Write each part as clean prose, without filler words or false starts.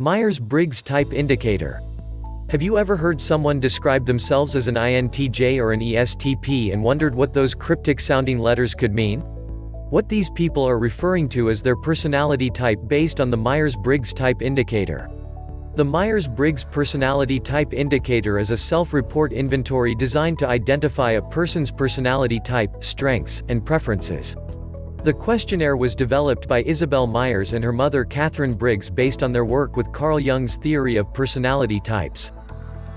Myers-Briggs Type Indicator. Have you ever heard someone describe themselves as an INTJ or an ESTP and wondered what those cryptic-sounding letters could mean? What these people are referring to is their personality type based on the Myers-Briggs Type Indicator. The Myers-Briggs Personality Type Indicator is a self-report inventory designed to identify a person's personality type, strengths, and preferences. The questionnaire was developed by Isabel Myers and her mother Catherine Briggs based on their work with Carl Jung's theory of personality types.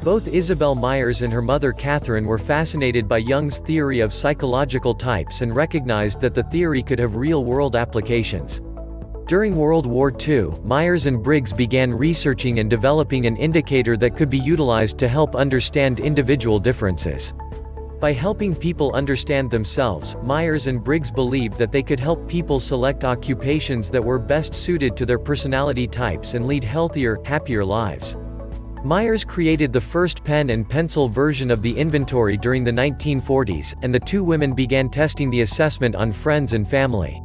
Both Isabel Myers and her mother Catherine were fascinated by Jung's theory of psychological types and recognized that the theory could have real-world applications. During World War II, Myers and Briggs began researching and developing an indicator that could be utilized to help understand individual differences. By helping people understand themselves, Myers and Briggs believed that they could help people select occupations that were best suited to their personality types and lead healthier, happier lives. Myers created the first pen and pencil version of the inventory during the 1940s, and the two women began testing the assessment on friends and family.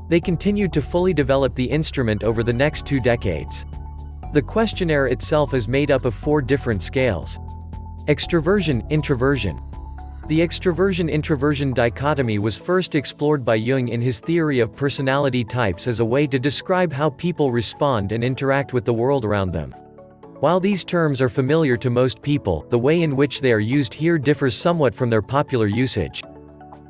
They continued to fully develop the instrument over the next 2 decades. The questionnaire itself is made up of 4 different scales. Extroversion, introversion. The extroversion-introversion dichotomy was first explored by Jung in his theory of personality types as a way to describe how people respond and interact with the world around them. While these terms are familiar to most people, the way in which they are used here differs somewhat from their popular usage.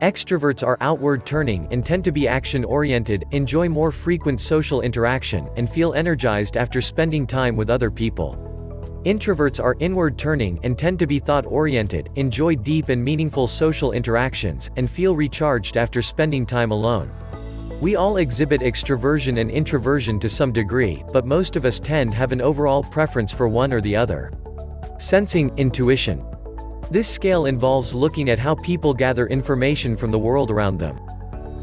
Extroverts are outward-turning and tend to be action-oriented, enjoy more frequent social interaction, and feel energized after spending time with other people. Introverts are inward-turning and tend to be thought-oriented, enjoy deep and meaningful social interactions, and feel recharged after spending time alone. We all exhibit extroversion and introversion to some degree, but most of us tend to have an overall preference for one or the other. Sensing, intuition. This scale involves looking at how people gather information from the world around them.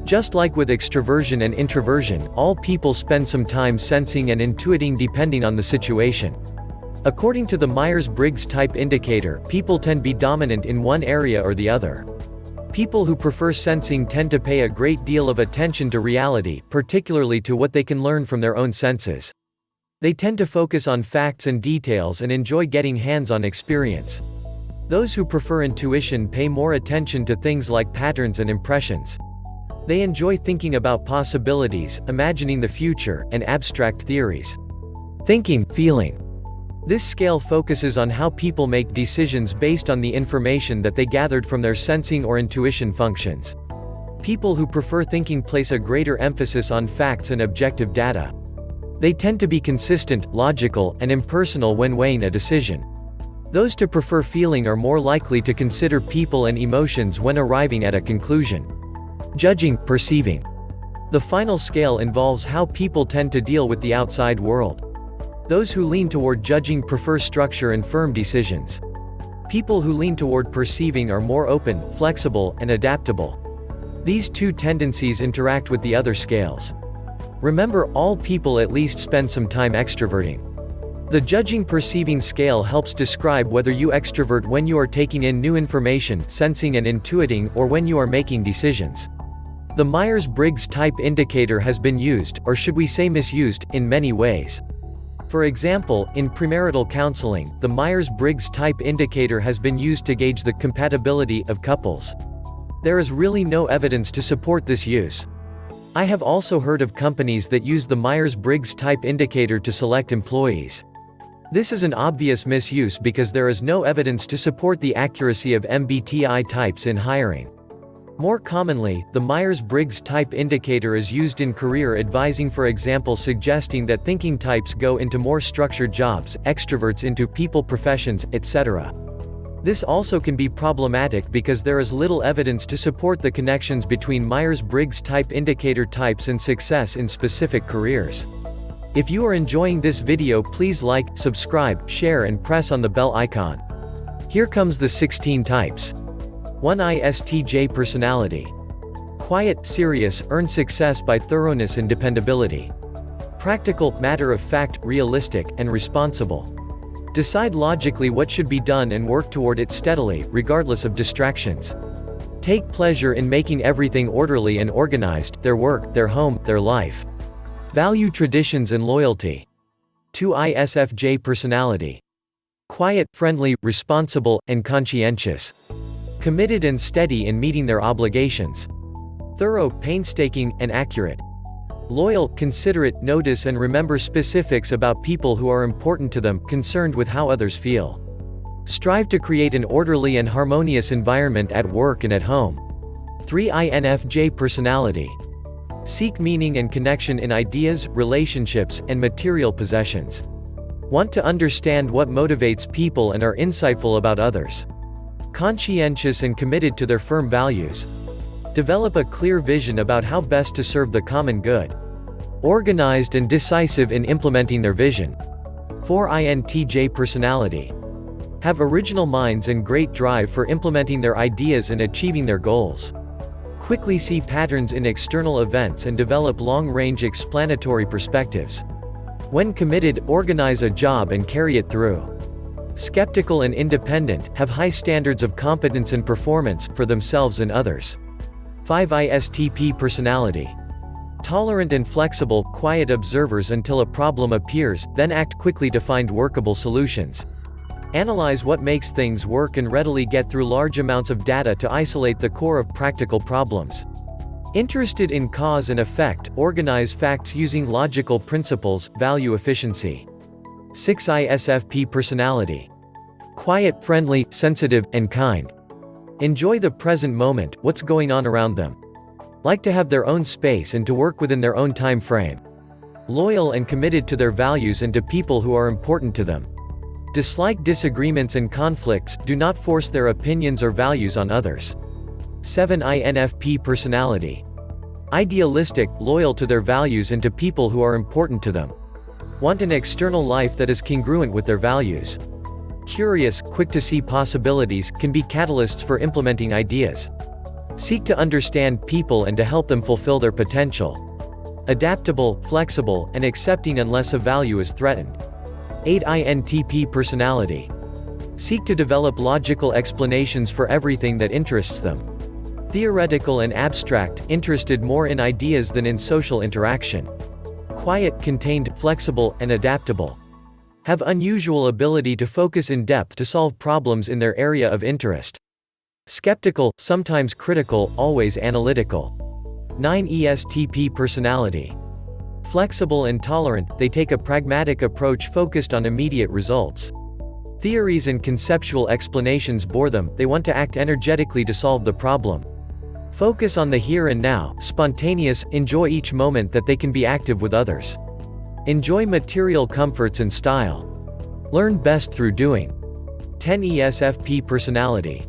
Just like with extroversion and introversion, all people spend some time sensing and intuiting depending on the situation. According to the Myers-Briggs Type Indicator, people tend to be dominant in one area or the other. People who prefer sensing tend to pay a great deal of attention to reality, particularly to what they can learn from their own senses. They tend to focus on facts and details and enjoy getting hands-on experience. Those who prefer intuition pay more attention to things like patterns and impressions. They enjoy thinking about possibilities, imagining the future, and abstract theories. Thinking, feeling. This scale focuses on how people make decisions based on the information that they gathered from their sensing or intuition functions. People who prefer thinking place a greater emphasis on facts and objective data. They tend to be consistent, logical, and impersonal when weighing a decision. Those who prefer feeling are more likely to consider people and emotions when arriving at a conclusion. Judging, perceiving. The final scale involves how people tend to deal with the outside world. Those who lean toward judging prefer structure and firm decisions. People who lean toward perceiving are more open, flexible, and adaptable. These two tendencies interact with the other scales. Remember, all people at least spend some time extroverting. The judging-perceiving scale helps describe whether you extrovert when you are taking in new information, sensing and intuiting, or when you are making decisions. The Myers-Briggs Type Indicator has been used, or should we say misused, in many ways. For example, in premarital counseling, the Myers-Briggs Type Indicator has been used to gauge the compatibility of couples. There is really no evidence to support this use. I have also heard of companies that use the Myers-Briggs Type Indicator to select employees. This is an obvious misuse because there is no evidence to support the accuracy of MBTI types in hiring. More commonly, the Myers-Briggs Type Indicator is used in career advising, for example, suggesting that thinking types go into more structured jobs, extroverts into people professions, etc. This also can be problematic because there is little evidence to support the connections between Myers-Briggs Type Indicator types and success in specific careers. If you are enjoying this video, please like, subscribe, share and press on the bell icon. Here comes the 16 types. 1. ISTJ Personality. Quiet, serious, earn success by thoroughness and dependability. Practical, matter-of-fact, realistic, and responsible. Decide logically what should be done and work toward it steadily, regardless of distractions. Take pleasure in making everything orderly and organized, their work, their home, their life. Value traditions and loyalty. 2 ISFJ Personality. Quiet, friendly, responsible, and conscientious. Committed and steady in meeting their obligations. Thorough, painstaking, and accurate. Loyal, considerate, notice and remember specifics about people who are important to them, concerned with how others feel. Strive to create an orderly and harmonious environment at work and at home. 3 INFJ Personality. Seek meaning and connection in ideas, relationships, and material possessions. Want to understand what motivates people and are insightful about others. Conscientious and committed to their firm values. Develop a clear vision about how best to serve the common good. Organized and decisive in implementing their vision. 4 INTJ Personality. Have original minds and great drive for implementing their ideas and achieving their goals. Quickly see patterns in external events and develop long-range explanatory perspectives. When committed, organize a job and carry it through. Skeptical and independent, have high standards of competence and performance, for themselves and others. 5 ISTP Personality. Tolerant and flexible, quiet observers until a problem appears, then act quickly to find workable solutions. Analyze what makes things work and readily get through large amounts of data to isolate the core of practical problems. Interested in cause and effect, organize facts using logical principles, value efficiency. 6 ISFP Personality. Quiet, friendly, sensitive, and kind. Enjoy the present moment, what's going on around them. Like to have their own space and to work within their own time frame. Loyal and committed to their values and to people who are important to them. Dislike disagreements and conflicts, do not force their opinions or values on others. 7 INFP Personality. Idealistic, loyal to their values and to people who are important to them. Want an external life that is congruent with their values. Curious, quick to see possibilities, can be catalysts for implementing ideas. Seek to understand people and to help them fulfill their potential. Adaptable, flexible, and accepting unless a value is threatened. 8 INTP Personality. Seek to develop logical explanations for everything that interests them. Theoretical and abstract, interested more in ideas than in social interaction. Quiet, contained, flexible, and adaptable. Have unusual ability to focus in depth to solve problems in their area of interest. Skeptical, sometimes critical, always analytical. 9 ESTP Personality. Flexible and tolerant, they take a pragmatic approach focused on immediate results. Theories and conceptual explanations bore them, they want to act energetically to solve the problem. Focus on the here and now, spontaneous, enjoy each moment that they can be active with others. Enjoy material comforts and style. Learn best through doing. 10 ESFP Personality.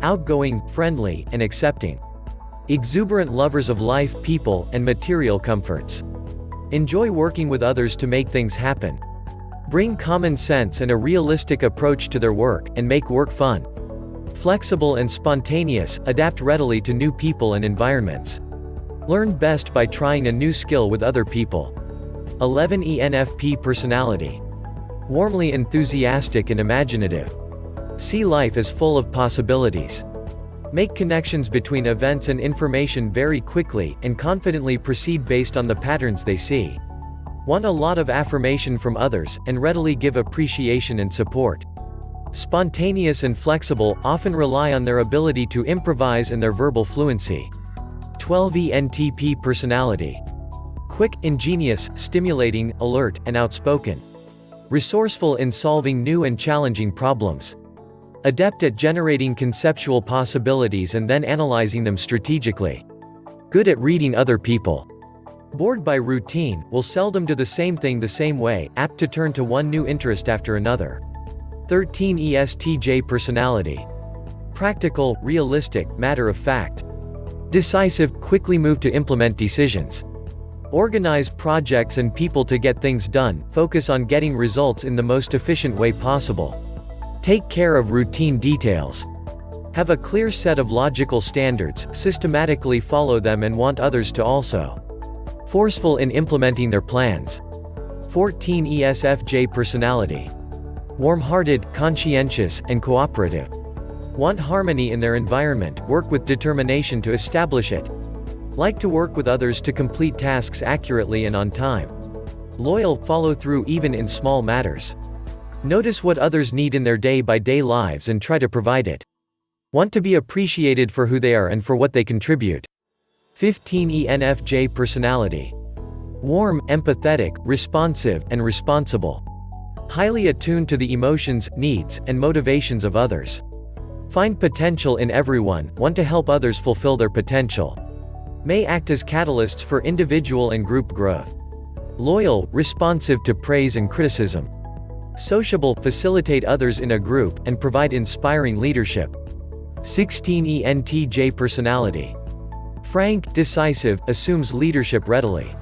Outgoing, friendly, and accepting. Exuberant lovers of life, people, and material comforts. Enjoy working with others to make things happen. Bring common sense and a realistic approach to their work, and make work fun. Flexible and spontaneous, adapt readily to new people and environments. Learn best by trying a new skill with other people. 11 ENFP Personality. Warmly enthusiastic and imaginative. See life as full of possibilities. Make connections between events and information very quickly, and confidently proceed based on the patterns they see. Want a lot of affirmation from others, and readily give appreciation and support. Spontaneous and flexible, often rely on their ability to improvise and their verbal fluency. 12 ENTP Personality. Quick, ingenious, stimulating, alert, and outspoken. Resourceful in solving new and challenging problems. Adept at generating conceptual possibilities and then analyzing them strategically. Good at reading other people. Bored by routine, will seldom do the same thing the same way, apt to turn to one new interest after another. 13 ESTJ Personality. Practical, realistic, matter of fact. Decisive, quickly move to implement decisions. Organize projects and people to get things done, focus on getting results in the most efficient way possible. Take care of routine details. Have a clear set of logical standards, systematically follow them and want others to also. Forceful in implementing their plans. 14 ESFJ Personality. Warm-hearted, conscientious, and cooperative. Want harmony in their environment, work with determination to establish it. Like to work with others to complete tasks accurately and on time. Loyal, follow through even in small matters. Notice what others need in their day-by-day lives and try to provide it. Want to be appreciated for who they are and for what they contribute. 15 ENFJ Personality. Warm, empathetic, responsive, and responsible. Highly attuned to the emotions, needs, and motivations of others. Find potential in everyone, want to help others fulfill their potential. May act as catalysts for individual and group growth. Loyal, responsive to praise and criticism. Sociable, facilitate others in a group, and provide inspiring leadership. 16 ENTJ Personality. Frank, decisive, assumes leadership readily.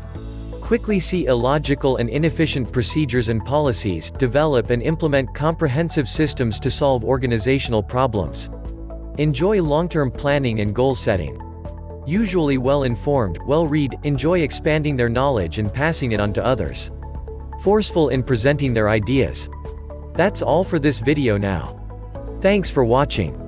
Quickly see illogical and inefficient procedures and policies, develop and implement comprehensive systems to solve organizational problems. Enjoy long-term planning and goal setting. Usually well-informed, well-read, enjoy expanding their knowledge and passing it on to others. Forceful in presenting their ideas. That's all for this video now. Thanks for watching.